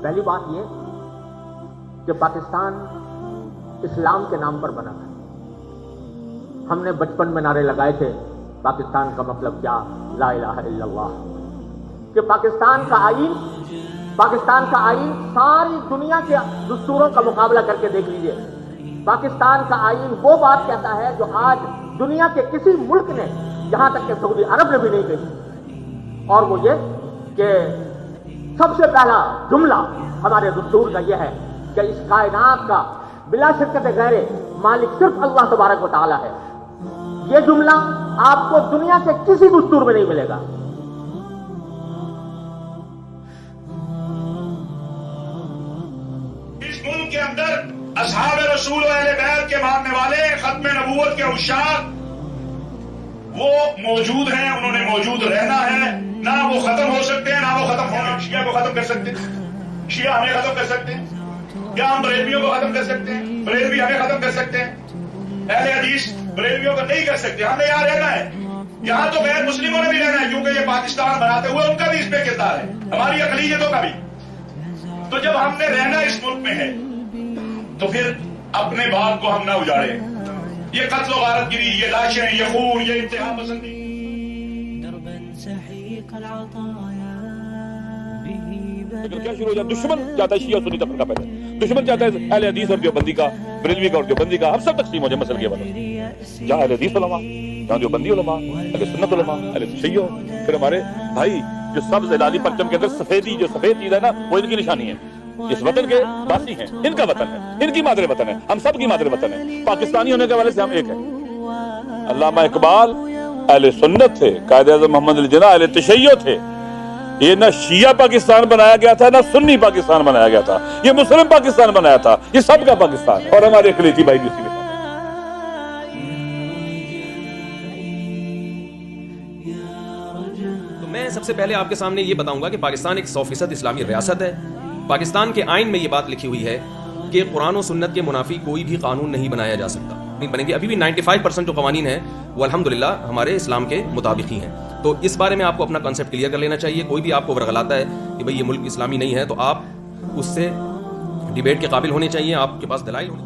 پہلی بات یہ کہ پاکستان اسلام کے نام پر بنا ہے. ہم نے بچپن میں نعرے لگائے تھے پاکستان کا مطلب کیا، لا الہ الا اللہ، کہ پاکستان کا آئین ساری دنیا کے دستوروں کا مقابلہ کر کے دیکھ لیجئے. پاکستان کا آئین وہ بات کہتا ہے جو آج دنیا کے کسی ملک نے، یہاں تک کہ سعودی عرب نے بھی نہیں کہی، اور وہ یہ کہ سب سے پہلا جملہ ہمارے دستور کا یہ ہے کہ اس کائنات کا بلا شرکت غیر مالک صرف اللہ تبارک و تعالی ہے. یہ جملہ آپ کو دنیا کے کسی دستور میں نہیں ملے گا. اس ملک کے اندر اصحاب رسول و اہل بیت کے ماننے والے، ختم نبوت کے عشاق وہ موجود ہیں، انہوں نے موجود رہنا ہے. نہ وہ ختم ہو سکتے ہیں، نہ وہ ختم ہوں گے. شیعہ کو ختم کر سکتے ہیں، شیعہ ہمیں ختم کر سکتے ہیں. کیا ہم بریلویوں کو ختم کر سکتے ہیں؟ بریلوی ہمیں ختم کر سکتے ہیں؟ اہل حدیث بریلویوں کو نہیں کر سکتے. ہم نے یہاں رہنا ہے. یہاں تو غیر مسلموں نے بھی رہنا ہے، کیونکہ یہ پاکستان بناتے ہوئے ان کا بھی اس پہ کردار ہے، ہماری اقلیتوں کا بھی. تو جب ہم نے رہنا اس ملک میں ہے تو پھر اپنے باغ کو ہم نہ اجاڑیں. یہ قتل و غارت گری، یہ لاشیں، یہ خون، یہ انتہا پسندی. لیکن کیا شروع ہو جائے؟ دشمن چاہتا ہے شیعہ سنی تفرقہ پیدا، دشمن چاہتا ہے اہل حدیث اور دیوبندی کا، بریلوی کا اور دیوبندی کا، ہم سب تقسیم ہو جائے مسئلے کے بدل. جہاں اہل حدیث علماء، جہاں دیوبندی علماء، اہل سنت علماء، اہل تشیع، پھر ہمارے بھائی جو سبز ہلالی پرچم کے اندر سفیدی، جو سفید چیز ہے نا، وہ ان کی نشانی ہے. اس وطن کے باسی ہیں، ان کا وطن ہے، ان کی مادر وطن ہے، ہم سب کی مادر وطن ہے. پاکستانی ہونے کے حوالے سے ہم ایک ہیں. علامہ اقبال اہل سنت تھے، قائد اعظم محمد علی جناح اہل تشیع تھے. یہ نہ شیعہ پاکستان بنایا گیا تھا، نہ سنی پاکستان بنایا گیا تھا، یہ مسلم پاکستان بنایا تھا. یہ سب کا پاکستان، اور ہمارے اقلیتی بھائی بھی اسی میں. تو میں سب سے پہلے آپ کے سامنے یہ بتاؤں گا کہ پاکستان ایک 100% اسلامی ریاست ہے. پاکستان کے آئین میں یہ بات لکھی ہوئی ہے کہ قرآن و سنت کے منافی کوئی بھی قانون نہیں بنایا جا سکتا، نہیں بنیں گے. ابھی بھی 95% جو قوانین ہیں وہ الحمدللہ ہمارے اسلام کے مطابق ہی ہیں. تو اس بارے میں آپ کو اپنا کنسیپٹ کلیئر کر لینا چاہیے. کوئی بھی آپ کو ورغلاتا ہے کہ بھئی یہ ملک اسلامی نہیں ہے، تو آپ اس سے ڈیبیٹ کے قابل ہونے چاہیے، آپ کے پاس دلائل ہونے